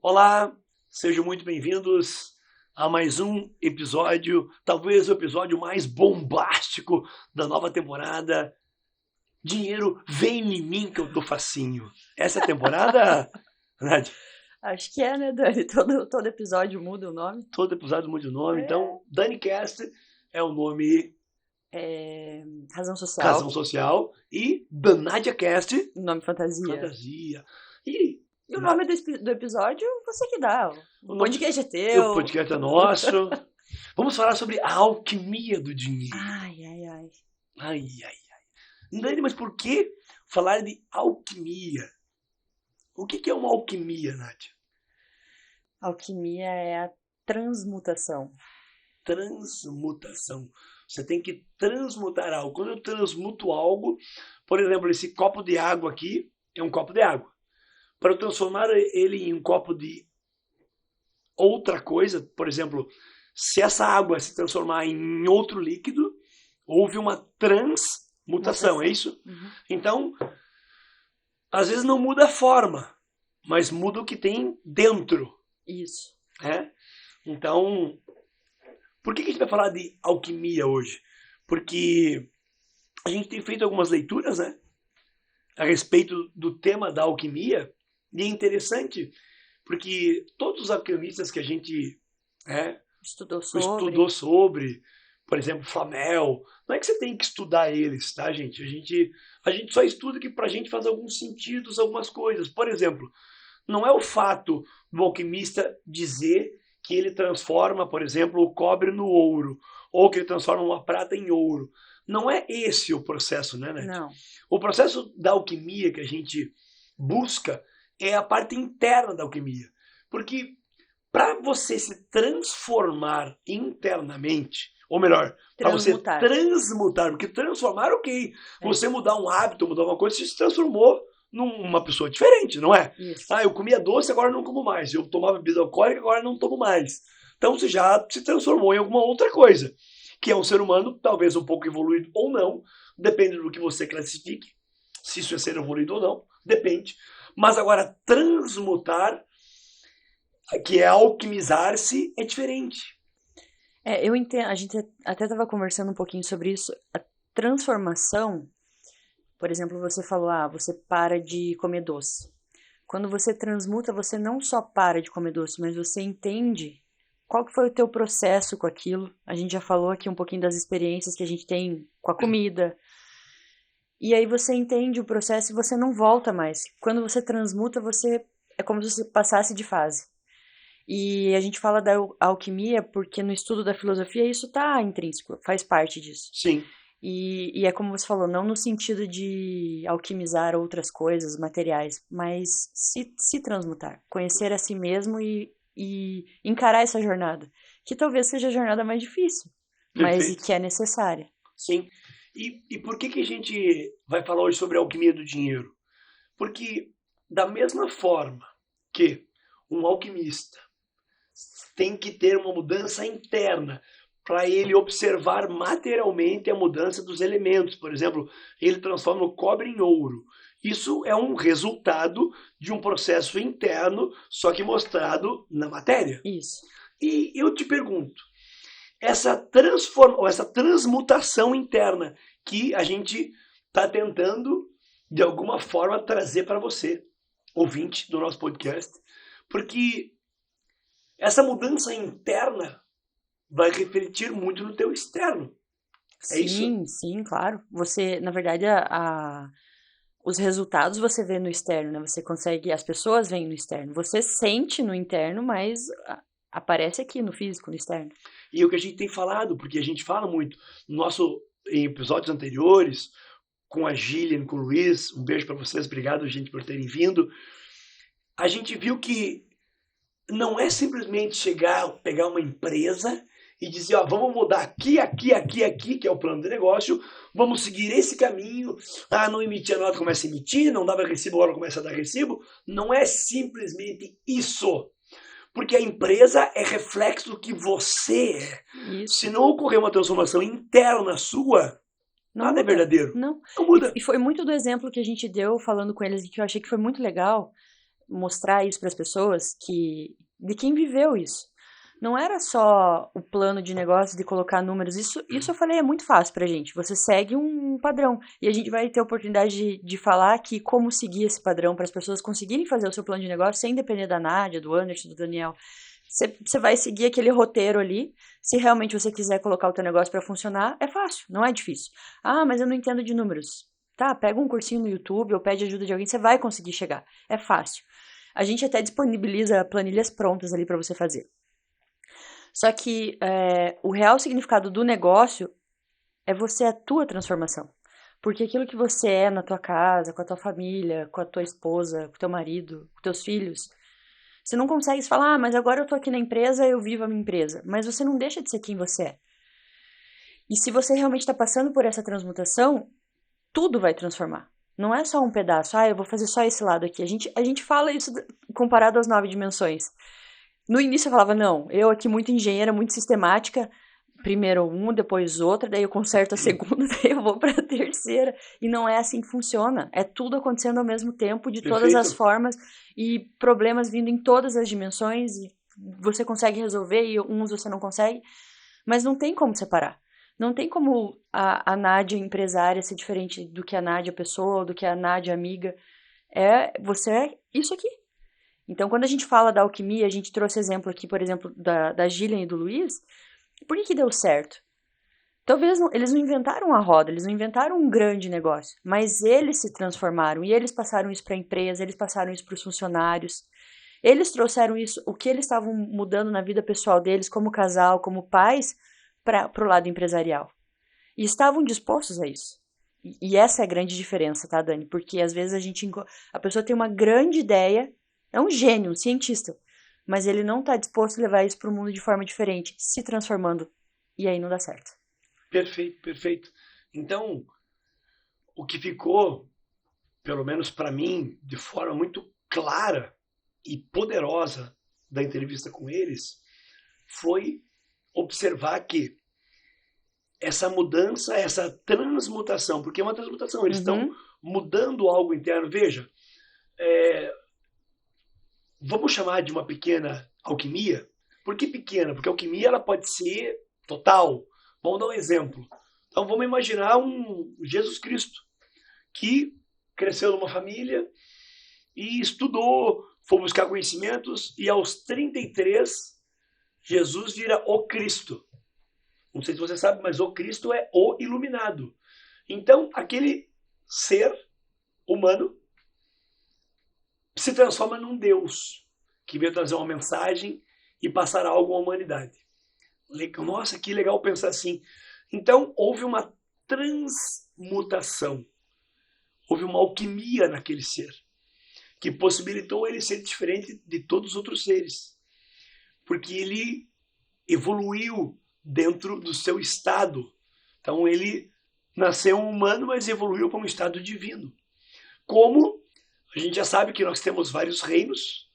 Olá, sejam muito bem-vindos a mais um episódio, talvez o episódio mais bombástico da nova temporada. Dinheiro vem em mim que eu tô facinho. Essa é a temporada, Nath? Acho que é, né, Dani? Todo episódio muda o nome. Todo episódio muda o nome, então DaniCast é o nome Razão Social. Razão Social e DanadiaCast, Nome fantasia. fantasia. E o nome do episódio, você que dá. O podcast é o teu. podcast é nosso. Vamos falar sobre a alquimia do dinheiro. Ai. Dani, mas por que falar de alquimia? O que é uma alquimia, Nath? Alquimia é a transmutação. Transmutação. Você tem que transmutar algo. Quando eu transmuto algo, por exemplo, esse copo de água aqui é um copo de água. Para eu transformar ele em um copo de outra coisa, por exemplo, se essa água se transformar em outro líquido, houve uma transmutação, é isso? Uhum. Então, às vezes não muda a forma, mas muda o que tem dentro. Isso. Então, por que a gente vai falar de alquimia hoje? Porque a gente tem feito algumas leituras, né, a respeito do tema da alquimia, e é interessante, porque todos os alquimistas que a gente Estudou sobre, por exemplo, Flamel, não é que você tem que estudar eles, tá, gente? A gente só estuda que pra gente faz alguns sentidos, algumas coisas. Por exemplo, não é o fato do alquimista dizer que ele transforma, por exemplo, o cobre no ouro, ou que ele transforma uma prata em ouro. Não é esse o processo, né, Nath? Não. O processo da alquimia que a gente busca é a parte interna da alquimia. Porque para você se transformar internamente, ou melhor, para você transmutar, porque transformar, ok. Você mudar um hábito, mudar uma coisa, você se transformou numa pessoa diferente, não é? Isso. Eu comia doce, agora não como mais. Eu tomava bebida alcoólica, agora não tomo mais. Então você já se transformou em alguma outra coisa, que é um ser humano, talvez um pouco evoluído ou não, depende do que você classifique, se isso é ser evoluído ou não, depende. Mas agora, transmutar, que é alquimizar-se, é diferente. Eu entendo, a gente até estava conversando um pouquinho sobre isso. A transformação, por exemplo, você falou, você para de comer doce. Quando você transmuta, você não só para de comer doce, mas você entende qual que foi o teu processo com aquilo. A gente já falou aqui um pouquinho das experiências que a gente tem com a comida. E aí você entende o processo e você não volta mais. Quando você transmuta, é como se você passasse de fase. E a gente fala da alquimia porque no estudo da filosofia isso está intrínseco, faz parte disso. Sim. E é como você falou, não no sentido de alquimizar outras coisas, materiais, mas se transmutar, conhecer a si mesmo e encarar essa jornada, que talvez seja a jornada mais difícil, mas que é necessária. Sim. E por que a gente vai falar hoje sobre a alquimia do dinheiro? Porque da mesma forma que um alquimista tem que ter uma mudança interna para ele observar materialmente a mudança dos elementos. Por exemplo, ele transforma o cobre em ouro. Isso é um resultado de um processo interno, só que mostrado na matéria. Isso. E eu te pergunto, essa transmutação interna que a gente está tentando, de alguma forma, trazer para você, ouvinte do nosso podcast, porque essa mudança interna vai refletir muito no teu externo. É isso? Sim, claro. Você, na verdade, os resultados você vê no externo, né? Você consegue, as pessoas veem no externo. Você sente no interno, mas aparece aqui no físico, no externo. E o que a gente tem falado, porque a gente fala muito em episódios anteriores, com a Gillian, com o Luiz, um beijo para vocês, obrigado, gente, por terem vindo. A gente viu que não é simplesmente chegar, pegar uma empresa e dizer, vamos mudar aqui, que é o plano de negócio, vamos seguir esse caminho, não emitir a nota, começa a emitir, não dava recibo, agora começa a dar recibo. Não é simplesmente isso. Porque a empresa é reflexo do que você é. Isso. Se não ocorrer uma transformação interna sua, nada é verdadeiro. Não muda. E foi muito do exemplo que a gente deu falando com eles, que eu achei que foi muito legal. mostrar isso para as pessoas de quem viveu isso. Não era só o plano de negócio de colocar números. Isso eu falei é muito fácil pra gente. Você segue um padrão. E a gente vai ter a oportunidade de falar aqui como seguir esse padrão para as pessoas conseguirem fazer o seu plano de negócio sem depender da Nádia, do Anderson, do Daniel. Você vai seguir aquele roteiro ali. Se realmente você quiser colocar o teu negócio para funcionar, é fácil, não é difícil. Ah, mas eu não entendo de números. Tá, pega um cursinho no YouTube ou pede ajuda de alguém, você vai conseguir chegar. É fácil. A gente até disponibiliza planilhas prontas ali para você fazer. Só que o real significado do negócio é você, a tua transformação. Porque aquilo que você é na tua casa, com a tua família, com a tua esposa, com o teu marido, com teus filhos, você não consegue falar, mas agora eu tô aqui na empresa, eu vivo a minha empresa. Mas você não deixa de ser quem você é. E se você realmente está passando por essa transmutação, tudo vai transformar. Não é só um pedaço, eu vou fazer só esse lado aqui. A gente fala isso comparado às 9 dimensões. No início eu falava, não, eu aqui muito engenheira, muito sistemática, primeiro um, depois outra, daí eu conserto a segunda, daí eu vou para a terceira, e não é assim que funciona, é tudo acontecendo ao mesmo tempo, de todas as formas, e problemas vindo em todas as dimensões, e você consegue resolver, e uns você não consegue, mas não tem como separar. Não tem como a Nádia empresária ser diferente do que a Nádia pessoa, ou do que a Nádia amiga, você é isso aqui. Então, quando a gente fala da alquimia, a gente trouxe exemplo aqui, por exemplo, da Gillian e do Luiz. Por que deu certo? Talvez eles não inventaram a roda, eles não inventaram um grande negócio, mas eles se transformaram e eles passaram isso para a empresa, eles passaram isso para os funcionários. Eles trouxeram isso, o que eles estavam mudando na vida pessoal deles, como casal, como pais, para o lado empresarial. E estavam dispostos a isso. E essa é a grande diferença, tá, Dani? Porque às vezes a pessoa tem uma grande ideia, é um gênio, um cientista, mas ele não está disposto a levar isso para o mundo de forma diferente, se transformando, e aí não dá certo. Perfeito, perfeito. Então, o que ficou, pelo menos para mim, de forma muito clara e poderosa da entrevista com eles, foi observar que essa mudança, essa transmutação, porque é uma transmutação, eles estão mudando algo interno. Veja, vamos chamar de uma pequena alquimia. Por que pequena? Porque a alquimia ela pode ser total. Vamos dar um exemplo. Então vamos imaginar um Jesus Cristo que cresceu numa família e estudou, foi buscar conhecimentos e aos 33 Jesus vira o Cristo. Não sei se você sabe, mas o Cristo é o iluminado. Então aquele ser humano se transforma num Deus que veio trazer uma mensagem e passar algo à humanidade. Nossa, que legal pensar assim. Então, houve uma transmutação. Houve uma alquimia naquele ser, que possibilitou ele ser diferente de todos os outros seres. Porque ele evoluiu dentro do seu estado. Então, ele nasceu humano, mas evoluiu para um estado divino. Como a gente já sabe que nós temos vários reinos.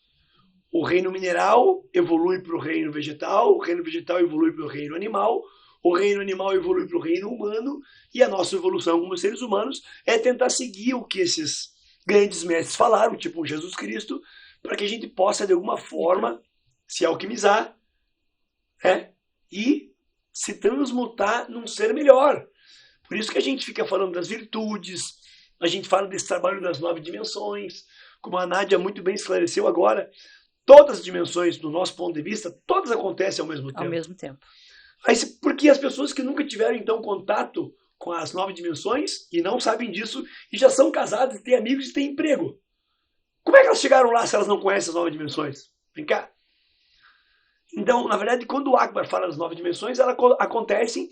O reino mineral evolui para o reino vegetal, o reino vegetal evolui para o reino animal evolui para o reino humano, e a nossa evolução como seres humanos é tentar seguir o que esses grandes mestres falaram, tipo Jesus Cristo, para que a gente possa, de alguma forma, se alquimizar, e se transmutar num ser melhor. Por isso que a gente fica falando das virtudes, a gente fala desse trabalho das 9 dimensões, como a Nádia muito bem esclareceu agora. Todas as dimensões, do nosso ponto de vista, todas acontecem ao mesmo tempo. Ao mesmo tempo. Aí, porque as pessoas que nunca tiveram, então, contato com as 9 dimensões e não sabem disso, e já são casadas, têm amigos e têm emprego. Como é que elas chegaram lá se elas não conhecem as 9 dimensões? Vem cá. Então, na verdade, quando o Akbar fala das 9 dimensões, elas acontecem,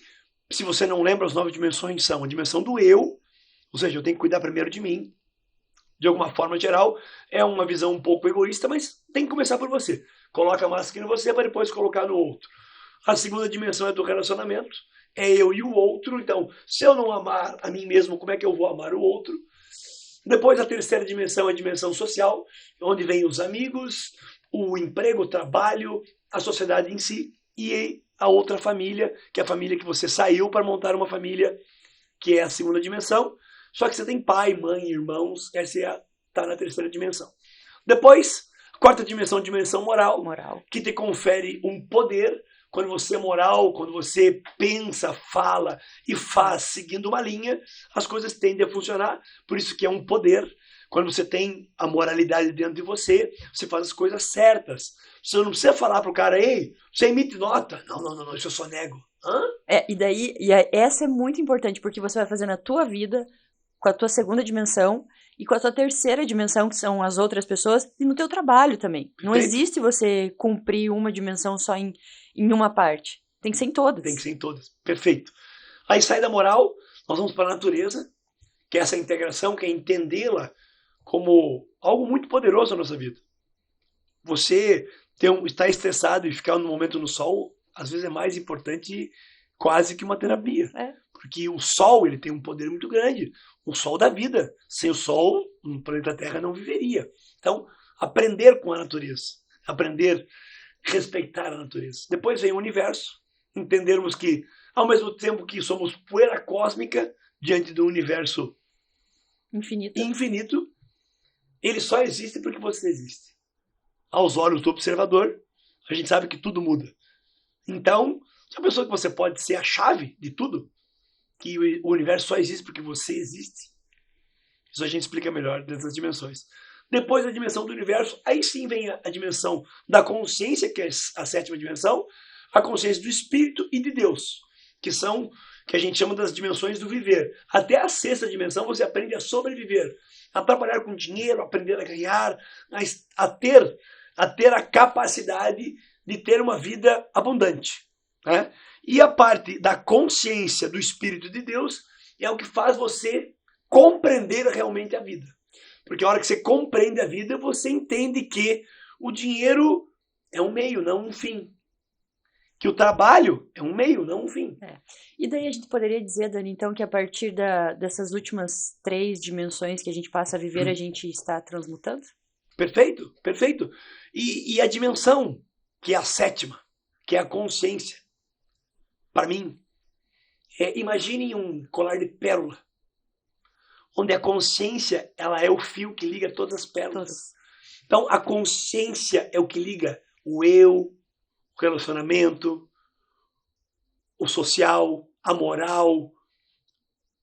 se você não lembra, as 9 dimensões são a dimensão do eu, ou seja, eu tenho que cuidar primeiro de mim. De alguma forma geral, é uma visão um pouco egoísta, mas tem que começar por você. Coloca a máscara em você para depois colocar no outro. A segunda dimensão é do relacionamento, é eu e o outro. Então, se eu não amar a mim mesmo, como é que eu vou amar o outro? Depois, a terceira dimensão é a dimensão social, onde vem os amigos, o emprego, o trabalho, a sociedade em si, e a outra família, que é a família que você saiu para montar uma família, que é a segunda dimensão. Só que você tem pai, mãe, irmãos, essa está na terceira dimensão. Depois, quarta dimensão, dimensão moral, Moral. que te confere um poder. Quando você é moral, quando você pensa, fala e faz seguindo uma linha, as coisas tendem a funcionar. Por isso que é um poder. Quando você tem a moralidade dentro de você, você faz as coisas certas. Você não precisa falar pro cara, ei, você emite nota. Não, isso eu só nego. Hã? Essa é muito importante, porque você vai fazer na tua vida, com a tua segunda dimensão, e com a tua terceira dimensão, que são as outras pessoas, e no teu trabalho também. Não Perfeito. existe você cumprir uma dimensão só em uma parte. Tem que ser em todas. Tem que ser em todas. Perfeito. Aí sai da moral, nós vamos para a natureza, que é essa integração, que é entendê-la como algo muito poderoso na nossa vida. Você estar estressado e ficar no momento no sol, às vezes é mais importante quase que uma terapia. Porque o sol, ele tem um poder muito grande. O sol da vida. Sem o sol, o planeta Terra não viveria. Então, aprender com a natureza. Aprender a respeitar a natureza. Depois vem o universo. Entendermos que, ao mesmo tempo que somos poeira cósmica, diante do universo infinito, ele só existe porque você existe. Aos olhos do observador, a gente sabe que tudo muda. Então, se a pessoa que você pode ser a chave de tudo, que o universo só existe porque você existe, isso a gente explica melhor dentro das dimensões. Depois da dimensão do universo, aí sim vem a dimensão da consciência, que é a sétima dimensão, a consciência do espírito e de Deus, que a gente chama das dimensões do viver. Até a sexta dimensão você aprende a sobreviver, a trabalhar com dinheiro, a aprender a ganhar, a ter a capacidade de ter uma vida abundante. Né? E a parte da consciência do Espírito de Deus é o que faz você compreender realmente a vida. Porque a hora que você compreende a vida, você entende que o dinheiro é um meio, não um fim. Que o trabalho é um meio, não um fim. E daí a gente poderia dizer, Dani, então, que a partir dessas últimas 3 dimensões que a gente passa a viver, a gente está transmutando? Perfeito, perfeito. E a dimensão, que é a sétima, que é a consciência, para mim, imagine um colar de pérola, onde a consciência ela é o fio que liga todas as pérolas. Então, a consciência é o que liga o eu, o relacionamento, o social, a moral,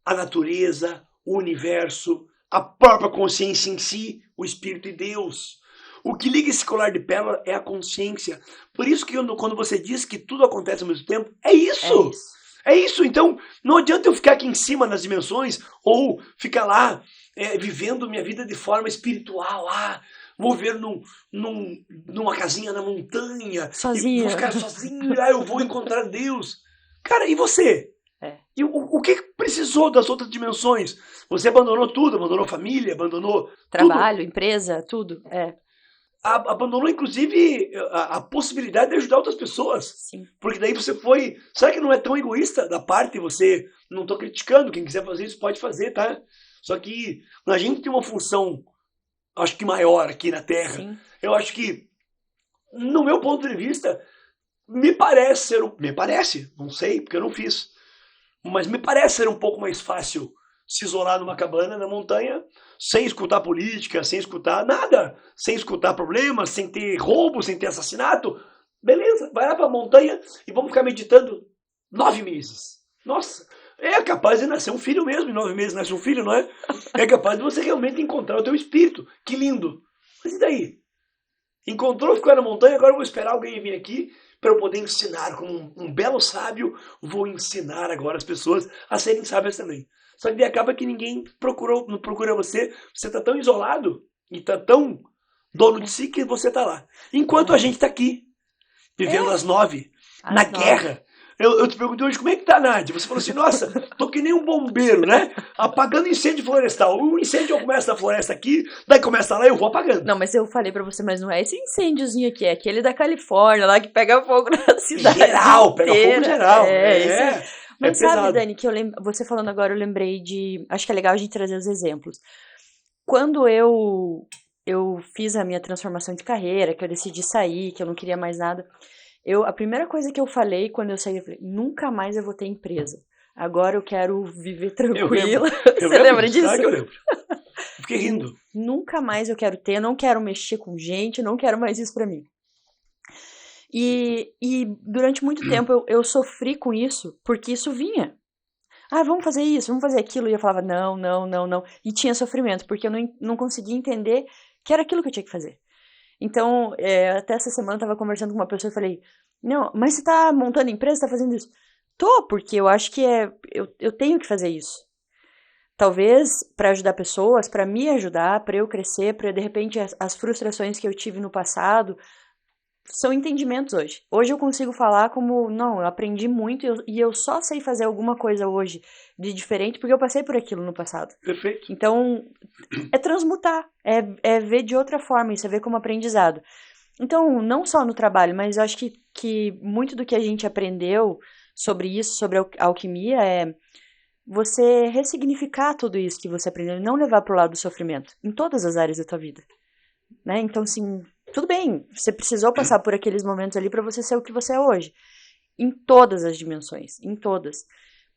a natureza, o universo, a própria consciência em si, o Espírito de Deus. O que liga esse colar de pérola é a consciência. Por isso que quando você diz que tudo acontece ao mesmo tempo, é isso. É isso. Então, não adianta eu ficar aqui em cima nas dimensões ou ficar lá vivendo minha vida de forma espiritual. Vou viver numa casinha na montanha. Sozinho. Vou ficar sozinho, eu vou encontrar Deus. Cara, e você? E o que precisou das outras dimensões? Você abandonou tudo, abandonou família, abandonou trabalho, tudo. Empresa, tudo. Abandonou, inclusive, a possibilidade de ajudar outras pessoas. Sim. Porque daí você foi... Será que não é tão egoísta da parte você... Não estou criticando, quem quiser fazer isso pode fazer, tá? Só que a gente tem uma função, acho que maior aqui na Terra. Sim. Eu acho que, no meu ponto de vista, me parece, não sei, porque eu não fiz, mas me parece ser um pouco mais fácil se isolar numa cabana na montanha, sem escutar política, sem escutar nada, sem escutar problemas, sem ter roubo, sem ter assassinato. Beleza, vai lá pra montanha e vamos ficar meditando 9 meses. Nossa, é capaz de nascer um filho mesmo, em 9 meses nasce um filho, não é? É capaz de você realmente encontrar o teu espírito. Que lindo. Mas e daí? Encontrou, ficou na montanha, agora eu vou esperar alguém vir aqui para eu poder ensinar. Como um belo sábio, vou ensinar agora as pessoas a serem sábias também. Só que daí acaba que ninguém não procura você. Você está tão isolado e está tão dono de si que você está lá. Enquanto a gente está aqui, vivendo às 9, na guerra. Eu te perguntei hoje, como é que tá, Nádia? Você falou assim, nossa, tô que nem um bombeiro, né? Apagando incêndio florestal. O incêndio começa na floresta aqui, daí começa lá e eu vou apagando. Não, mas eu falei pra você, mas não é esse incêndiozinho aqui, é aquele da Califórnia, lá que pega fogo na cidade geral, inteira. Pega fogo geral. Mas sabe, Dani, que você falando agora, eu lembrei de... Acho que é legal a gente trazer os exemplos. Quando eu fiz a minha transformação de carreira, que eu decidi sair, que eu não queria mais nada... A primeira coisa que eu falei quando eu saí, eu falei, nunca mais eu vou ter empresa. Agora eu quero viver tranquila. Você lembra disso? Claro que eu lembro. fiquei rindo. Nunca mais eu quero ter, não quero mexer com gente, não quero mais isso pra mim. E durante muito tempo eu sofri com isso, porque isso vinha. Vamos fazer isso, vamos fazer aquilo. E eu falava, não, não, não, não. E tinha sofrimento, porque eu não conseguia entender que era aquilo que eu tinha que fazer. Então, até essa semana eu tava conversando com uma pessoa e falei, não, mas você tá montando empresa, tá fazendo isso? Tô, porque eu acho que eu tenho que fazer isso. Talvez para ajudar pessoas, para me ajudar, para eu crescer, para de repente as frustrações que eu tive no passado são entendimentos hoje. Hoje eu consigo falar como, não, eu aprendi muito e eu só sei fazer alguma coisa hoje de diferente porque eu passei por aquilo no passado. Perfeito. Então, é transmutar, é ver de outra forma, isso é ver como aprendizado. Então, não só no trabalho, mas eu acho que muito do que a gente aprendeu sobre isso, sobre a alquimia, é você ressignificar tudo isso que você aprendeu e não levar para o lado do sofrimento, em todas as áreas da tua vida. Né? Então, assim, tudo bem, você precisou passar por aqueles momentos ali para você ser o que você é hoje. Em todas as dimensões, em todas.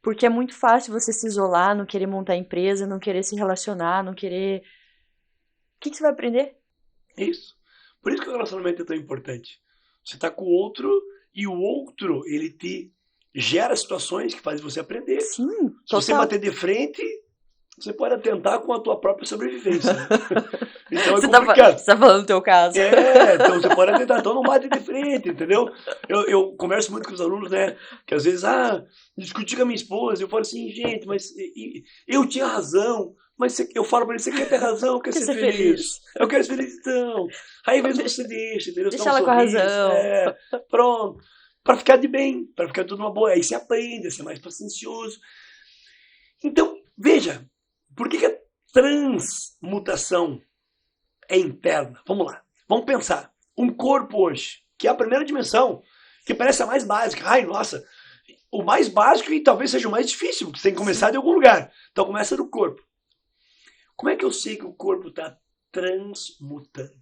Porque é muito fácil você se isolar, não querer montar empresa, não querer se relacionar, não querer... O que você vai aprender? Isso. Por isso que o relacionamento é tão importante. Você tá com o outro e o outro, ele te gera situações que fazem você aprender. Sim, Se você bater de frente, você pode atentar com a tua própria sobrevivência. Né? Então é complicado. Você tá falando do teu caso. Então você pode atentar. Então não bate de frente, entendeu? Eu converso muito com os alunos, né? Que às vezes, discuti com a minha esposa. Eu falo assim, gente, mas eu tinha razão. Mas eu falo pra ele, você quer ter razão, quer ser feliz. Eu quero ser feliz, então. Aí às vezes você deixa, entendeu? Deixa ela com a razão. Pronto. Pra ficar de bem, pra ficar tudo uma boa. Aí você aprende a ser mais paciencioso. Então, veja, por que a transmutação é interna? Vamos lá, vamos pensar. Um corpo hoje, que é a primeira dimensão, que parece a mais básica. Ai, nossa, o mais básico e talvez seja o mais difícil, porque você tem que começar de algum lugar. Então começa do corpo. Como é que eu sei que o corpo está transmutando?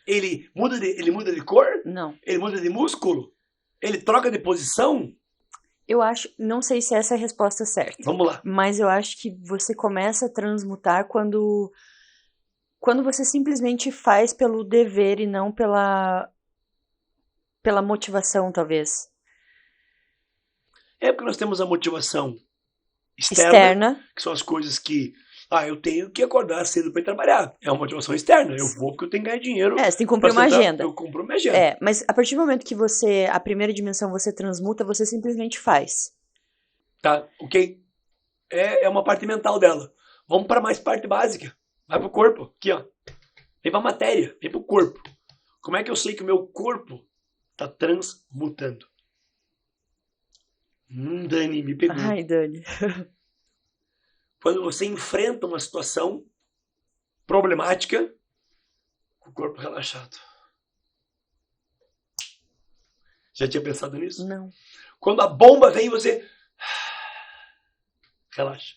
Ele muda de cor? Não. Ele muda de músculo? Ele troca de posição? Eu acho, não sei se essa é a resposta certa. Vamos lá. Mas eu acho que você começa a transmutar quando você simplesmente faz pelo dever e não pela motivação, talvez. É porque nós temos a motivação externa. Que são as coisas que... eu tenho que acordar cedo para ir trabalhar. É uma motivação externa. Eu vou porque eu tenho que ganhar dinheiro. Você tem que cumprir uma agenda. Eu cumpro uma agenda. Mas a partir do momento que a primeira dimensão você transmuta, você simplesmente faz. Tá, ok. É uma parte mental dela. Vamos para mais parte básica. Vai pro corpo. Aqui, ó. Vem pra matéria. Vem pro corpo. Como é que eu sei que o meu corpo tá transmutando? Dani, me pegou. Ai, Dani. Quando você enfrenta uma situação problemática, com o corpo relaxado. Já tinha pensado nisso? Não. Quando a bomba vem, você relaxa.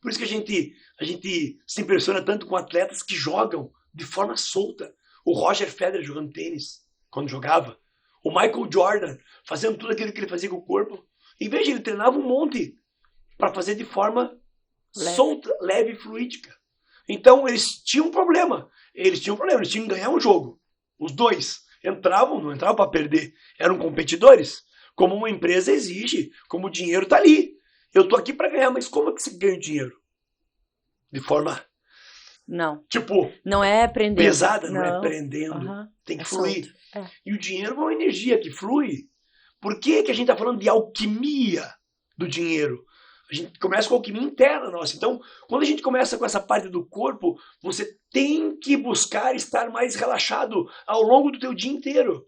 Por isso que a gente se impressiona tanto com atletas que jogam de forma solta. O Roger Federer jogando tênis, quando jogava. O Michael Jordan fazendo tudo aquilo que ele fazia com o corpo. Em vez de ele treinava um monte para fazer de forma solta, leve e fluídica. Então eles tinham um problema. Eles tinham que ganhar um jogo. Os dois não entravam para perder. Eram competidores. Como uma empresa exige, como o dinheiro está ali. Eu tô aqui para ganhar, mas como é que você ganha dinheiro? De forma... Não. Tipo... Não é aprendendo. Pesada, não é aprendendo. Tem que fluir. E o dinheiro é uma energia que flui. Por que a gente está falando de alquimia do dinheiro? A gente começa com a alquimia interna nossa. Então, quando a gente começa com essa parte do corpo, você tem que buscar estar mais relaxado ao longo do teu dia inteiro.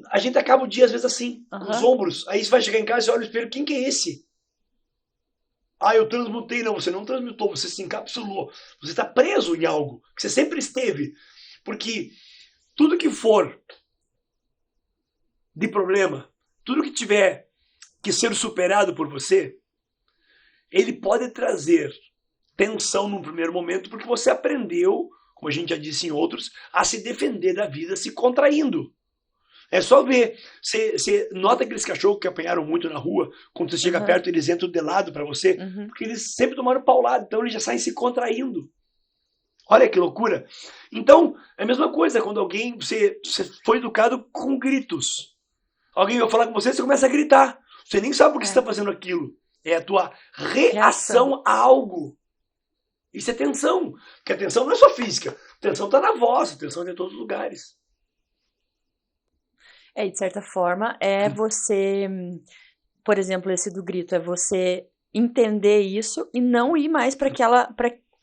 A gente acaba o dia, às vezes, assim, com os ombros. Aí você vai chegar em casa e olha no espelho, quem que é esse? Eu transmutei. Não, você não transmutou, você se encapsulou. Você está preso em algo que você sempre esteve. Porque tudo que for de problema, tudo que tiver que ser superado por você, ele pode trazer tensão num primeiro momento, porque você aprendeu, como a gente já disse em outros, a se defender da vida se contraindo. É só ver. Você nota aqueles cachorros que apanharam muito na rua, quando você chega perto, eles entram de lado pra você, porque eles sempre tomaram paulado, então eles já saem se contraindo. Olha que loucura. Então, é a mesma coisa quando alguém, você foi educado com gritos. Alguém vai falar com você, você começa a gritar. Você nem sabe por que você está fazendo aquilo. É a tua reação a algo. Isso é tensão. Porque a tensão não é só física. A tensão está na voz, a tensão está em todos os lugares. De certa forma, é você, por exemplo, esse do grito, é você entender isso e não ir mais para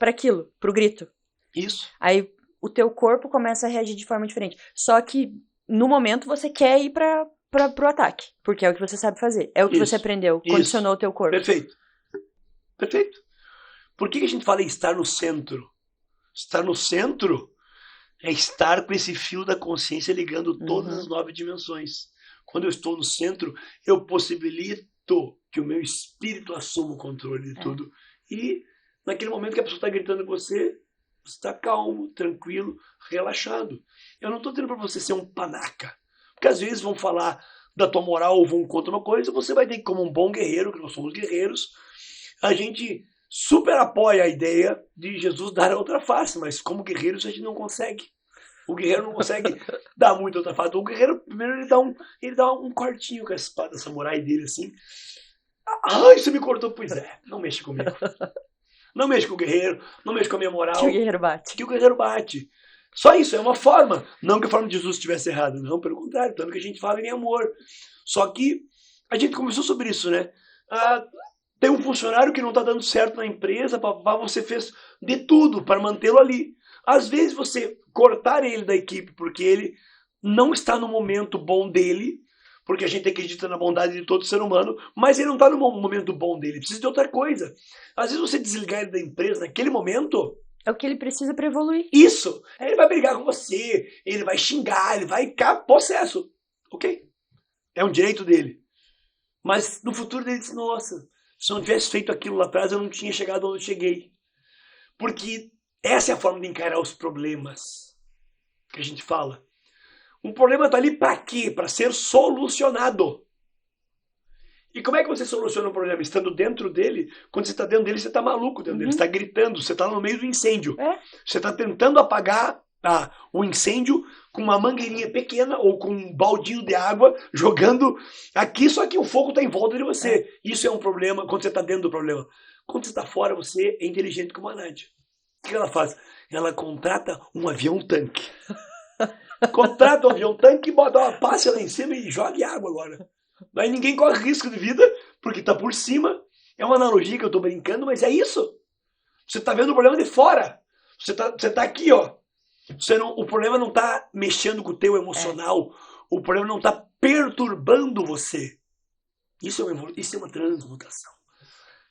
aquilo, pro grito. Isso. Aí o teu corpo começa a reagir de forma diferente. Só que no momento você quer ir pro ataque, porque é o que você sabe fazer, é o que você aprendeu, condicionou o teu corpo. Perfeito. Perfeito. Por que a gente fala em estar no centro? Estar no centro é estar com esse fio da consciência ligando todas as 9 dimensões. Quando eu estou no centro, eu possibilito que o meu espírito assuma o controle de tudo. E naquele momento que a pessoa está gritando com você está calmo, tranquilo, relaxado. Eu não estou dizendo para você ser um panaca. Porque às vezes vão falar da tua moral ou vão contra uma coisa, você vai ter que, como um bom guerreiro, que nós somos guerreiros, a gente super apoia a ideia de Jesus dar a outra face, mas como guerreiros a gente não consegue. O guerreiro não consegue dar muito outra face. O guerreiro, primeiro, ele dá um cortinho com a espada samurai dele, assim. Ai, você me cortou. Pois é, não mexe comigo. Não mexe com o guerreiro, não mexe com a minha moral. Que o guerreiro bate. Que o guerreiro bate. Só isso, é uma forma. Não que a forma de Jesus estivesse errada, não, pelo contrário, tanto que a gente fala em amor. Só que a gente conversou sobre isso, né? Tem um funcionário que não está dando certo na empresa, você fez de tudo para mantê-lo ali. Às vezes você cortar ele da equipe porque ele não está no momento bom dele, porque a gente acredita na bondade de todo ser humano, mas ele não está no momento bom dele, precisa de outra coisa. Às vezes você desligar ele da empresa naquele momento... É o que ele precisa para evoluir. Isso! Aí ele vai brigar com você, ele vai xingar, ele vai ficar possesso. Ok? É um direito dele. Mas no futuro ele diz, nossa, se eu não tivesse feito aquilo lá atrás, eu não tinha chegado onde eu cheguei. Porque essa é a forma de encarar os problemas que a gente fala. Um problema está ali para quê? Para ser solucionado. E como é que você soluciona um problema? Estando dentro dele? Quando você está dentro dele, você está maluco dentro dele. Você está gritando, você está no meio do incêndio. Você está tentando apagar o incêndio com uma mangueirinha pequena ou com um baldinho de água, jogando aqui, só que o fogo está em volta de você. Isso é um problema quando você está dentro do problema. Quando você está fora, você é inteligente como a Nádia. O que ela faz? Ela contrata um avião-tanque. Contrata um avião-tanque, bota uma passa lá em cima e joga água agora. Aí ninguém corre risco de vida, porque está por cima. É uma analogia que eu estou brincando, mas é isso. Você está vendo o problema de fora. Você tá aqui, ó. O problema não está mexendo com o teu emocional. O problema não está perturbando você. Isso é uma transmutação.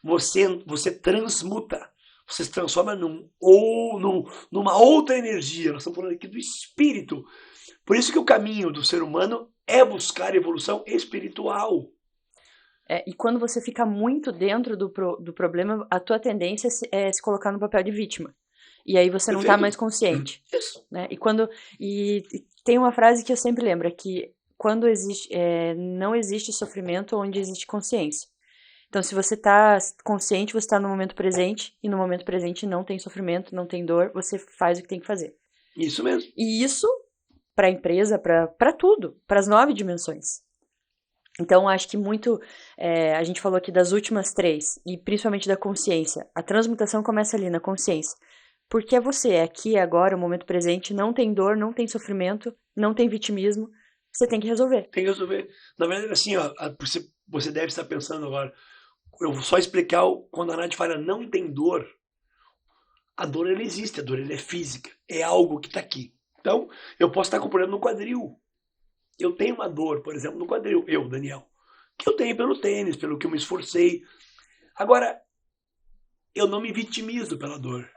Você transmuta. Você se transforma numa outra energia. Nós estamos falando aqui do espírito. Por isso que o caminho do ser humano é buscar evolução espiritual. E quando você fica muito dentro do problema, a tua tendência é se colocar no papel de vítima. E aí você não está mais consciente. Isso. Né? E tem uma frase que eu sempre lembro, que quando não existe sofrimento onde existe consciência. Então, se você está consciente, você está no momento presente, e no momento presente não tem sofrimento, não tem dor, você faz o que tem que fazer. Isso mesmo. E isso, para a empresa, para tudo, para as 9 dimensões. Então, acho que muito, a gente falou aqui das últimas 3, e principalmente da consciência. A transmutação começa ali, na consciência. Porque é você, é aqui, é agora, o momento presente, não tem dor, não tem sofrimento, não tem vitimismo, você tem que resolver. Tem que resolver. Na verdade, assim, ó, você deve estar pensando agora, eu vou só explicar, quando a Nádia fala não tem dor, a dor ela existe, a dor ela é física, é algo que está aqui. Então, eu posso estar com problema no quadril. Eu tenho uma dor, por exemplo, no quadril, eu, Daniel, que eu tenho pelo tênis, pelo que eu me esforcei. Agora, eu não me vitimizo pela dor.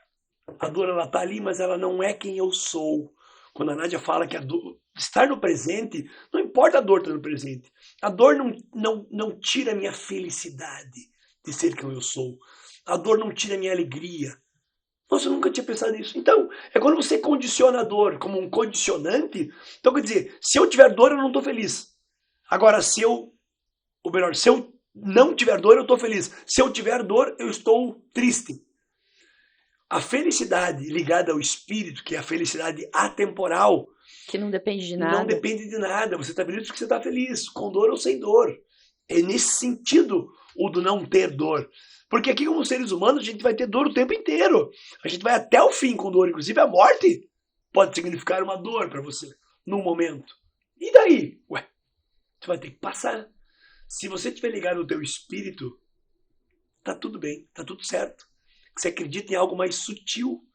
A dor, ela está ali, mas ela não é quem eu sou. Quando a Nádia fala que a dor, estar no presente, não importa a dor estar no presente. A dor não tira a minha felicidade de ser quem eu sou. A dor não tira a minha alegria. Nossa, eu nunca tinha pensado nisso. Então, é quando você condiciona a dor como um condicionante. Então, quer dizer, se eu tiver dor, eu não estou feliz. Agora, se eu não tiver dor, eu estou feliz. Se eu tiver dor, eu estou triste. A felicidade ligada ao espírito, que é a felicidade atemporal, que não depende de nada. Não depende de nada. Você está feliz porque você está feliz, com dor ou sem dor. É nesse sentido o do não ter dor. Porque aqui, como seres humanos, a gente vai ter dor o tempo inteiro. A gente vai até o fim com dor. Inclusive, a morte pode significar uma dor para você, num momento. E daí? Ué, você vai ter que passar. Se você estiver ligado no teu espírito, tá tudo bem, tá tudo certo. Você acredita em algo mais sutil.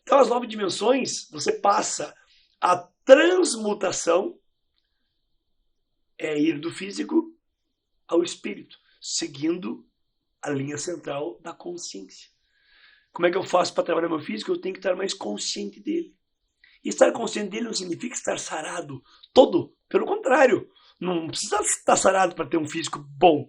Então, as 9 dimensões, você passa a transmutação, é ir do físico ao espírito, seguindo a linha central da consciência. Como é que eu faço para trabalhar meu físico? Eu tenho que estar mais consciente dele. E estar consciente dele não significa estar sarado todo. Pelo contrário, não precisa estar sarado para ter um físico bom.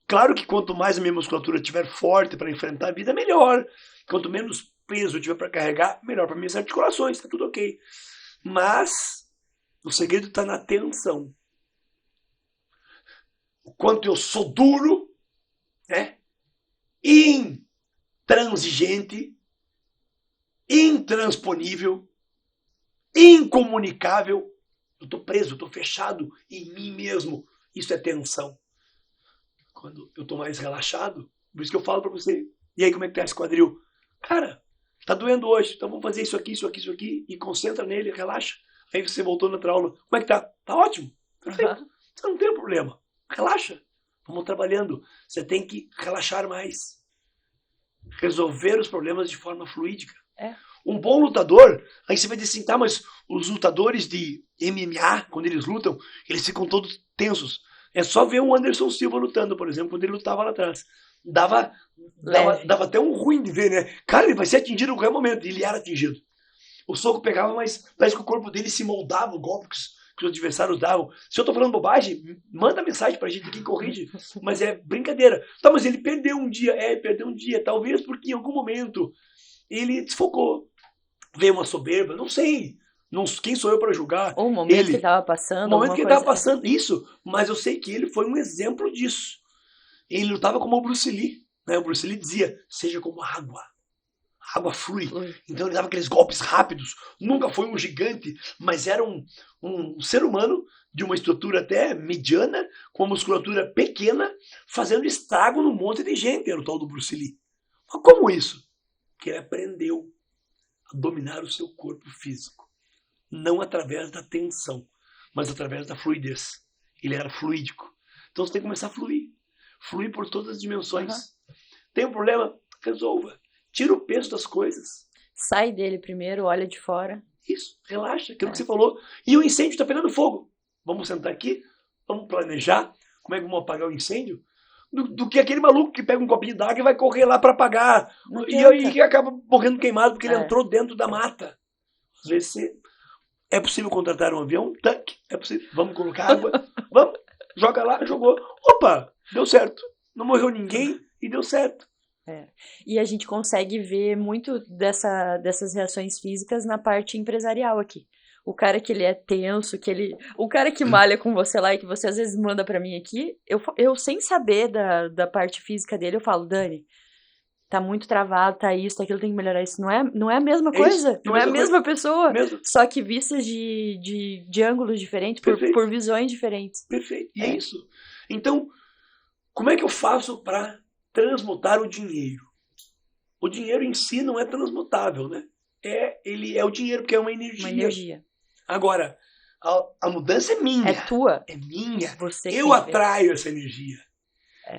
Claro que quanto mais a minha musculatura estiver forte para enfrentar a vida, melhor. Quanto menos peso eu tiver para carregar, melhor para minhas articulações, está tudo ok. Mas o segredo está na tensão. O quanto eu sou duro, né? Intransigente, intransponível, incomunicável. Eu estou preso, eu estou fechado em mim mesmo. Isso é tensão. Quando eu estou mais relaxado, por isso que eu falo para você, e aí como é que tá esse quadril? Cara, tá doendo hoje, então vamos fazer isso aqui, isso aqui, isso aqui, e concentra nele, relaxa. Aí você voltou na outra aula, como é que tá? Tá ótimo, perfeito, Você não tem problema, relaxa, vamos trabalhando. Você tem que relaxar mais, resolver os problemas de forma fluídica. Um bom lutador, aí você vai dizer assim, tá, mas os lutadores de MMA, quando eles lutam, eles ficam todos tensos. É só ver o Anderson Silva lutando, por exemplo, quando ele lutava lá atrás. Dava até um ruim de ver, né? Cara, ele vai ser atingido em qualquer momento. E ele era atingido. O soco pegava, mas parece que o corpo dele se moldava o golpe que os adversários davam. Se eu tô falando bobagem, manda mensagem pra gente aqui, corrige. Mas é brincadeira. Tá, mas ele perdeu um dia. Ele perdeu um dia. Talvez porque em algum momento ele desfocou. Veio uma soberba, não sei. Não, quem sou eu para julgar? Ou o momento que ele estava passando. O momento que ele estava passando, isso. Mas eu sei que ele foi um exemplo disso. Ele lutava como o Bruce Lee. Né? O Bruce Lee dizia, seja como água. A água flui. Então ele dava aqueles golpes rápidos. Nunca foi um gigante, mas era um ser humano de uma estrutura até mediana, com uma musculatura pequena, fazendo estrago num monte de gente. Era o tal do Bruce Lee. Mas como isso? Porque ele aprendeu a dominar o seu corpo físico. Não através da tensão, mas através da fluidez. Ele era fluídico. Então você tem que começar a fluir. Fluir por todas as dimensões. Tem um problema? Resolva. Tira o peso das coisas. Sai dele primeiro, olha de fora. Isso, relaxa, aquilo que você falou. E o incêndio está pegando fogo. Vamos sentar aqui, vamos planejar como é que vamos apagar o incêndio. Do que aquele maluco que pega um copinho d'água e vai correr lá para apagar. E aí que acaba morrendo queimado porque ele entrou dentro da mata. Às vezes é possível contratar um avião, um tanque, é possível. Vamos colocar água, vamos, joga lá, jogou. Opa, deu certo. Não morreu ninguém e deu certo. E a gente consegue ver muito dessas reações físicas na parte empresarial aqui. O cara que ele é tenso, o cara que malha com você lá e que você às vezes manda pra mim aqui, eu sem saber da parte física dele, eu falo, Dani, tá muito travado, tá isso, tá aquilo, tem que melhorar isso. Não é a mesma coisa, isso, não é a mesma pessoa, mesmo. Só que vistas de ângulos diferentes, por visões diferentes. Perfeito, e é isso. Então, como é que eu faço para transmutar o dinheiro? O dinheiro em si não é transmutável, né? Ele é o dinheiro, porque é uma energia. Uma energia. Agora, a mudança é minha. É tua. É minha. Você eu atraio essa energia.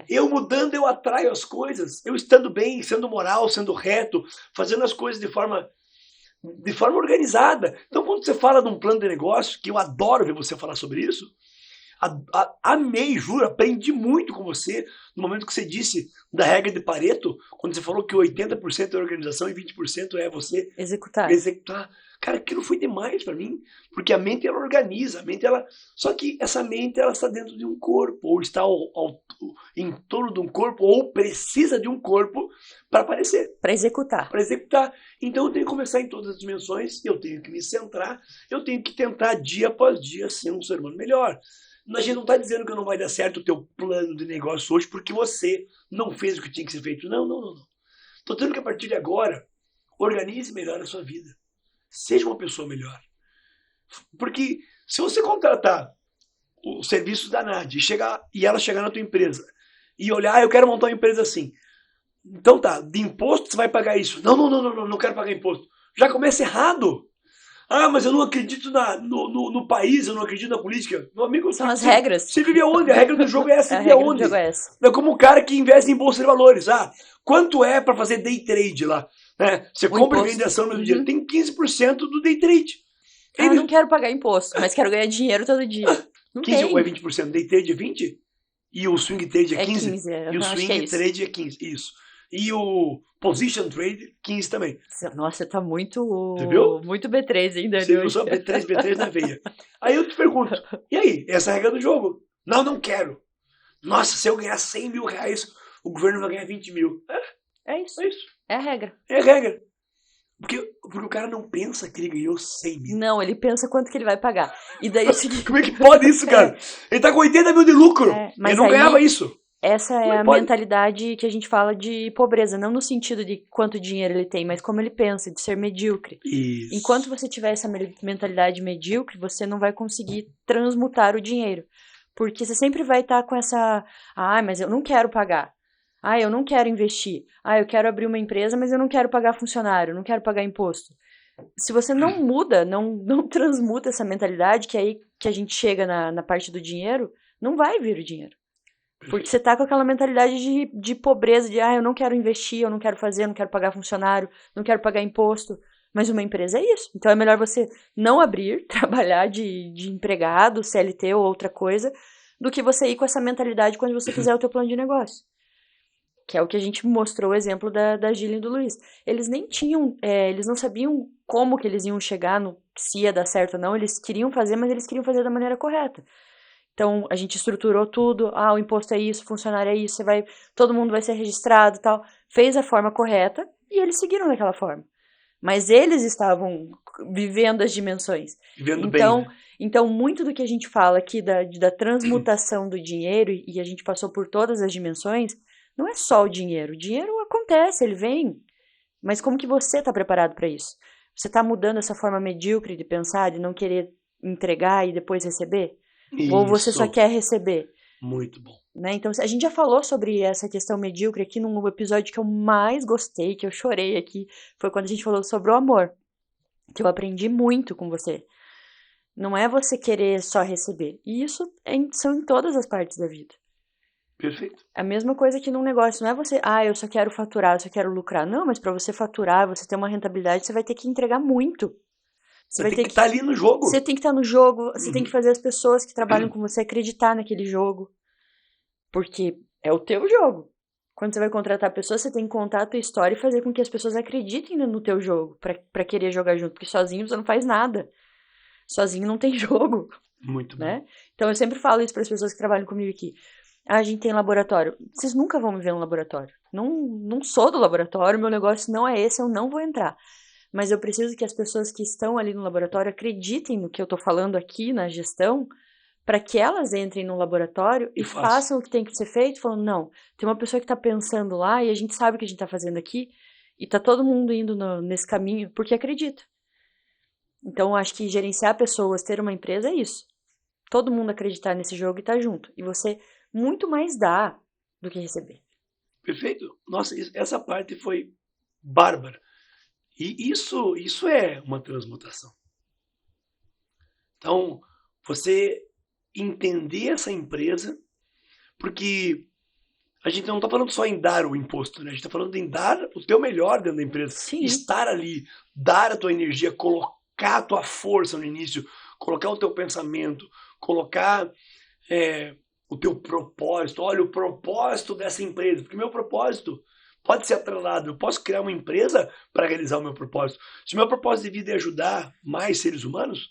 Eu mudando, eu atraio as coisas. Eu estando bem, sendo moral, sendo reto, fazendo as coisas de forma organizada. Então, quando você fala de um plano de negócio, que eu adoro ver você falar sobre isso, amei, juro, aprendi muito com você no momento que você disse da regra de Pareto, quando você falou que 80% é organização e 20% é você executar. Cara, aquilo foi demais para mim, porque a mente ela organiza, a mente ela, só que essa mente ela está dentro de um corpo, ou está em torno de um corpo, ou precisa de um corpo para aparecer, Para executar. para executar. Então eu tenho que conversar em todas as dimensões, eu tenho que me centrar, eu tenho que tentar dia após dia ser um ser humano melhor. A gente não está dizendo que não vai dar certo o teu plano de negócio hoje porque você não fez o que tinha que ser feito. Não, não, não, não. Estou dizendo que a partir de agora, organize melhor a sua vida. Seja uma pessoa melhor. Porque se você contratar o serviço da NAD e ela chegar na tua empresa e olhar, eu quero montar uma empresa assim. Então tá, de imposto você vai pagar isso. Não, não, não, não, não, não quero pagar imposto. Já começa errado. Ah, mas eu não acredito no país, eu não acredito na política. Meu amigo, São as regras. Você vive aonde? A regra do jogo é essa, você A vive regra do aonde? jogo é essa. É como um cara que investe em bolsa de valores. Ah, quanto é para fazer day trade lá? Né? Você compra e vende ação no mesmo dia. Tem 15% do day trade. Ah, não quero pagar imposto, mas quero ganhar dinheiro todo dia. Não 15 tem. ou é 20%? Day trade é 20%? E o swing trade é 15%? 15, e o acho que swing é isso. trade é 15%. Isso. E o position trade, 15 também. Nossa, tá muito, Você viu? muito B3 ainda. Você viu só B3 na veia. Aí eu te pergunto, e aí? Essa é a regra do jogo? Não, não quero. Nossa, se eu ganhar 100 mil reais, o governo vai ganhar 20 mil. É isso. É isso. É a regra. É a regra. Porque o cara não pensa que ele ganhou 100 mil. Não, ele pensa quanto que ele vai pagar. E daí o seguinte... Como é que pode isso, cara? Ele tá com 80 mil de lucro. Mas ele não aí, ganhava isso. Essa é a pode? mentalidade que a gente fala de pobreza. Não no sentido de quanto dinheiro ele tem, mas como ele pensa, de ser medíocre. Isso. Enquanto você tiver essa mentalidade medíocre, você não vai conseguir transmutar o dinheiro. Porque você sempre vai estar com essa... Ah, mas eu não quero pagar. Ah, eu não quero investir. Ah, eu quero abrir uma empresa, mas eu não quero pagar funcionário, não quero pagar imposto. Se você não muda, não transmuta essa mentalidade, que é aí que a gente chega na parte do dinheiro, não vai vir o dinheiro. Porque você tá com aquela mentalidade de pobreza, de eu não quero investir, eu não quero fazer, eu não quero pagar funcionário, não quero pagar imposto. Mas uma empresa é isso. Então é melhor você não abrir, trabalhar de empregado, CLT ou outra coisa, do que você ir com essa mentalidade quando você fizer o teu plano de negócio. Que é o que a gente mostrou o exemplo da Gillian e do Luiz. Eles nem tinham, eles não sabiam como que eles iam chegar no se ia dar certo ou não, eles queriam fazer, mas eles queriam fazer da maneira correta. Então, a gente estruturou tudo, o imposto é isso, funcionário é isso, todo mundo vai ser registrado e tal. Fez a forma correta e eles seguiram daquela forma. Mas eles estavam vivendo as dimensões. Vivendo bem, né? Então, muito do que a gente fala aqui da transmutação do dinheiro, e a gente passou por todas as dimensões, não é só o dinheiro. O dinheiro acontece, ele vem. Mas como que você está preparado para isso? Você está mudando essa forma medíocre de pensar, de não querer entregar e depois receber? Isso. Ou você só quer receber? Muito bom. Né? Então, a gente já falou sobre essa questão medíocre aqui num episódio que eu mais gostei, que eu chorei aqui, foi quando a gente falou sobre o amor. Que eu aprendi muito com você. Não é você querer só receber. E isso são em todas as partes da vida. Perfeito. A mesma coisa que num negócio. Não é você, eu só quero faturar, eu só quero lucrar. Não, mas para você faturar, você ter uma rentabilidade, você vai ter que entregar muito. Você vai ter que estar ali no jogo. Você tem que estar no jogo, você tem que fazer as pessoas que trabalham com você acreditar naquele jogo. Porque é o teu jogo. Quando você vai contratar pessoas, você tem que contar a tua história e fazer com que as pessoas acreditem no teu jogo, pra querer jogar junto. Porque sozinho você não faz nada. Sozinho não tem jogo. Muito né? bom. Então eu sempre falo isso para as pessoas que trabalham comigo aqui. A gente tem laboratório. Vocês nunca vão me ver no laboratório. Não sou do laboratório, meu negócio não é esse, eu não vou entrar. Mas eu preciso que as pessoas que estão ali no laboratório acreditem no que eu estou falando aqui na gestão, para que elas entrem no laboratório e façam o que tem que ser feito, falando, não, tem uma pessoa que está pensando lá e a gente sabe o que a gente está fazendo aqui e está todo mundo indo nesse caminho porque acredita. Então, eu acho que gerenciar pessoas, ter uma empresa é isso. Todo mundo acreditar nesse jogo e estar junto. E você muito mais dá do que receber. Perfeito. Nossa, essa parte foi bárbara. E isso é uma transmutação. Então, você entender essa empresa, porque a gente não está falando só em dar o imposto, né? A gente está falando em dar o teu melhor dentro da empresa. Sim. Estar ali, dar a tua energia, colocar a tua força no início, colocar o teu pensamento, colocar o teu propósito. Olha, o propósito dessa empresa. Porque meu propósito pode ser atrelado. Eu posso criar uma empresa para realizar o meu propósito. Se o meu propósito de vida é ajudar mais seres humanos,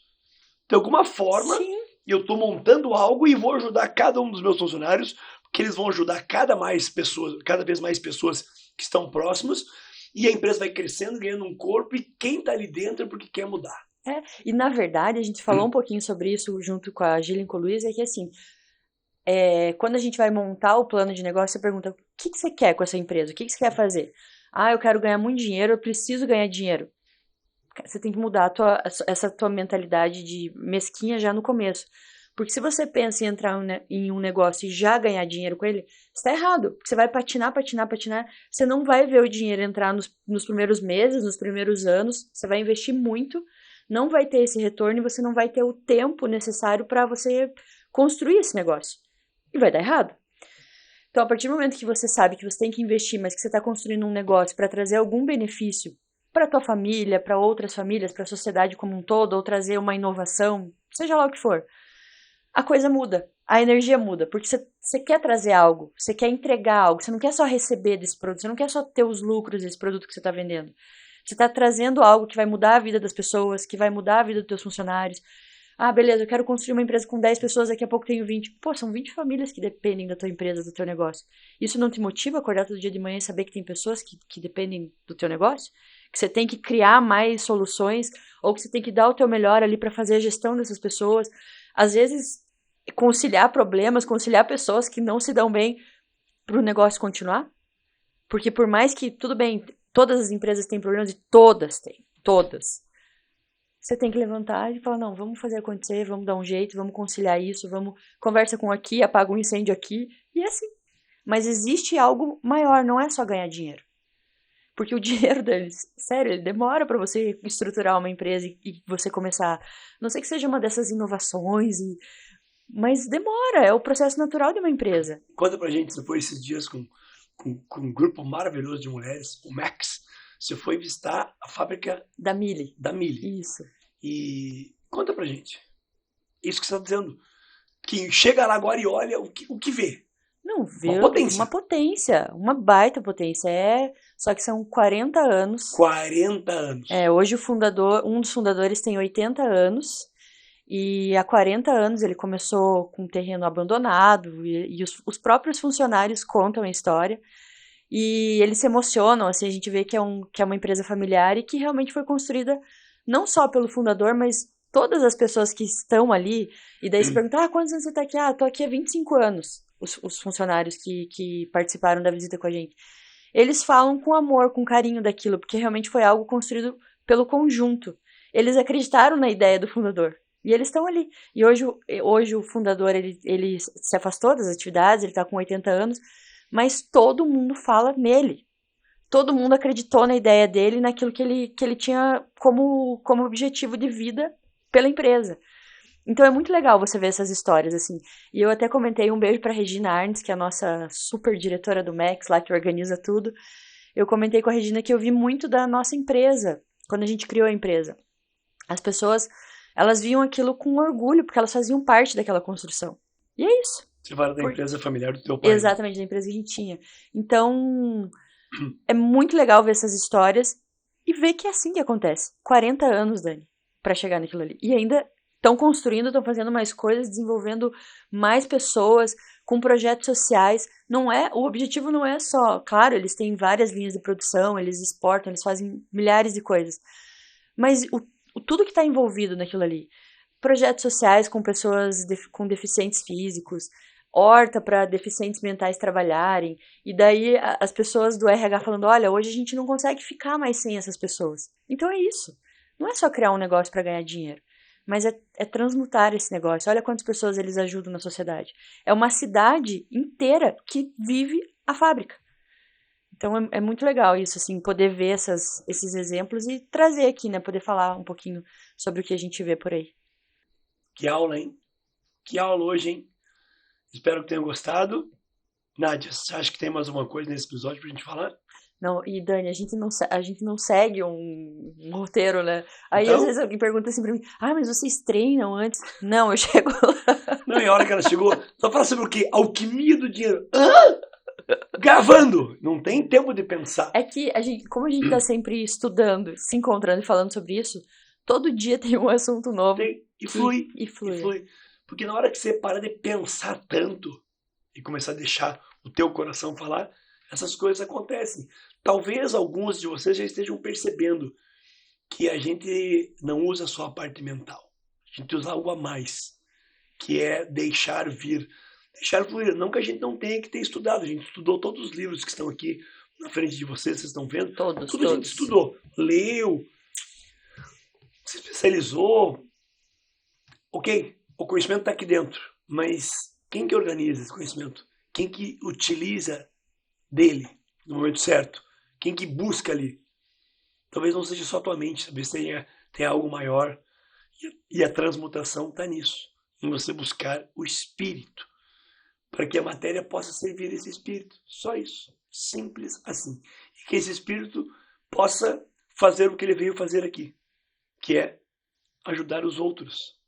de alguma forma, Sim. eu estou montando algo e vou ajudar cada um dos meus funcionários, porque eles vão ajudar cada vez mais pessoas que estão próximos, e a empresa vai crescendo, ganhando um corpo, e quem está ali dentro é porque quer mudar. E na verdade, a gente falou um pouquinho sobre isso junto com a Gillian e com o Luiz, é que assim, quando a gente vai montar o plano de negócio, você pergunta, o que você quer com essa empresa? O que você quer fazer? Ah, eu quero ganhar muito dinheiro, eu preciso ganhar dinheiro. Você tem que mudar essa tua mentalidade de mesquinha já no começo. Porque se você pensa em entrar em um negócio e já ganhar dinheiro com ele, você está errado. Porque você vai patinar, você não vai ver o dinheiro entrar nos primeiros meses, nos primeiros anos, você vai investir muito, não vai ter esse retorno e você não vai ter o tempo necessário para você construir esse negócio. E vai dar errado. Então, a partir do momento que você sabe que você tem que investir, mas que você está construindo um negócio para trazer algum benefício para tua família, para outras famílias, para a sociedade como um todo, ou trazer uma inovação, seja lá o que for, a coisa muda, a energia muda, porque você quer trazer algo, você quer entregar algo, você não quer só receber desse produto, você não quer só ter os lucros desse produto que você está vendendo. Você está trazendo algo que vai mudar a vida das pessoas, que vai mudar a vida dos teus funcionários. Ah, beleza, eu quero construir uma empresa com 10 pessoas, daqui a pouco tenho 20. Pô, são 20 famílias que dependem da tua empresa, do teu negócio. Isso não te motiva a acordar todo dia de manhã e saber que tem pessoas que dependem do teu negócio? Que você tem que criar mais soluções, ou que você tem que dar o teu melhor ali para fazer a gestão dessas pessoas. Às vezes, conciliar problemas, conciliar pessoas que não se dão bem para o negócio continuar. Porque por mais que, tudo bem, todas as empresas têm problemas, e todas têm, todas. Você tem que levantar e falar, não, vamos fazer acontecer, vamos dar um jeito, vamos conciliar isso, vamos conversa com aqui, apaga um incêndio aqui, e é assim. Mas existe algo maior, não é só ganhar dinheiro. Porque o dinheiro deles, sério, ele demora para você estruturar uma empresa e você começar, não sei que seja uma dessas inovações, mas demora, é o processo natural de uma empresa. Conta pra gente, depois esses dias com um grupo maravilhoso de mulheres, o Max, você foi visitar a fábrica Da Mille. Isso. Isso. E conta pra gente. Isso que você está dizendo. Que chega lá agora e olha o que vê. Não, viu? Uma potência. Uma baita potência. Só que são 40 anos. 40 anos. Hoje um dos fundadores tem 80 anos. E há 40 anos ele começou com um terreno abandonado. E os próprios funcionários contam a história. E eles se emocionam, assim, a gente vê que é uma empresa familiar e que realmente foi construída não só pelo fundador, mas todas as pessoas que estão ali. E daí se pergunta, quantos anos você está aqui? Tô aqui há 25 anos, os funcionários que participaram da visita com a gente. Eles falam com amor, com carinho daquilo, porque realmente foi algo construído pelo conjunto. Eles acreditaram na ideia do fundador. E eles estão ali. E hoje o fundador, ele se afastou das atividades, ele está com 80 anos, mas todo mundo fala nele. Todo mundo acreditou na ideia dele, naquilo que ele tinha como objetivo de vida pela empresa. Então é muito legal você ver essas histórias, assim. E eu até comentei, um beijo pra Regina Arnes, que é a nossa super diretora do Max, lá que organiza tudo. Eu comentei com a Regina que eu vi muito da nossa empresa, quando a gente criou a empresa. As pessoas, elas viam aquilo com orgulho, porque elas faziam parte daquela construção. E é isso. Você fala da empresa familiar do teu pai. Exatamente, da empresa que a gente tinha. Então, é muito legal ver essas histórias e ver que é assim que acontece. 40 anos, Dani, pra chegar naquilo ali. E ainda estão construindo, estão fazendo mais coisas, desenvolvendo mais pessoas, com projetos sociais. O objetivo não é só, claro, eles têm várias linhas de produção, eles exportam, eles fazem milhares de coisas. Mas tudo que está envolvido naquilo ali. Projetos sociais com pessoas com deficientes físicos, horta para deficientes mentais trabalharem, e daí as pessoas do RH falando, olha, hoje a gente não consegue ficar mais sem essas pessoas. Então é isso. Não é só criar um negócio para ganhar dinheiro, mas é transmutar esse negócio. Olha quantas pessoas eles ajudam na sociedade. É uma cidade inteira que vive a fábrica. Então é muito legal isso, assim, poder ver esses exemplos e trazer aqui, né, poder falar um pouquinho sobre o que a gente vê por aí. Que aula, hein? Que aula hoje, hein? Espero que tenham gostado. Nádia, você acha que tem mais alguma coisa nesse episódio pra gente falar? Não, e Dani, a gente não segue um roteiro, né? Aí às vezes alguém pergunta assim pra mim, mas vocês treinam antes? Não, eu chego lá. Não, e a hora que ela chegou, só fala sobre o quê? Alquimia do dinheiro. Hã? gravando. Não tem tempo de pensar. É que, como a gente tá sempre estudando, se encontrando e falando sobre isso, todo dia tem um assunto novo. E flui. E flui. E flui. Porque na hora que você para de pensar tanto e começar a deixar o teu coração falar, essas coisas acontecem. Talvez alguns de vocês já estejam percebendo que a gente não usa só a parte mental. A gente usa algo a mais, que é deixar vir. Deixar fluir. Não que a gente não tenha que ter estudado. A gente estudou todos os livros que estão aqui na frente de vocês estão vendo. Tudo a gente estudou. Leu, se especializou. Ok, o conhecimento está aqui dentro. Mas quem que organiza esse conhecimento? Quem que utiliza dele no momento certo? Quem que busca ali? Talvez não seja só a tua mente. Talvez tenha algo maior. E a transmutação está nisso. Em você buscar o espírito. Para que a matéria possa servir esse espírito. Só isso. Simples assim. E que esse espírito possa fazer o que ele veio fazer aqui. Que é ajudar os outros.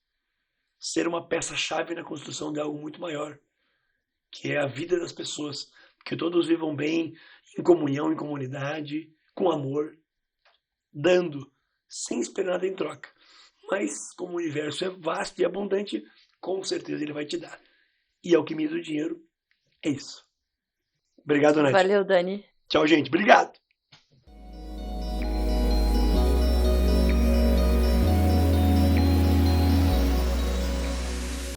Ser uma peça-chave na construção de algo muito maior. Que é a vida das pessoas. Que todos vivam bem, em comunhão, em comunidade, com amor. Dando, sem esperar nada em troca. Mas como o universo é vasto e abundante, com certeza ele vai te dar. E alquimia do dinheiro é isso. Obrigado, Nath. Valeu, Dani. Tchau, gente. Obrigado.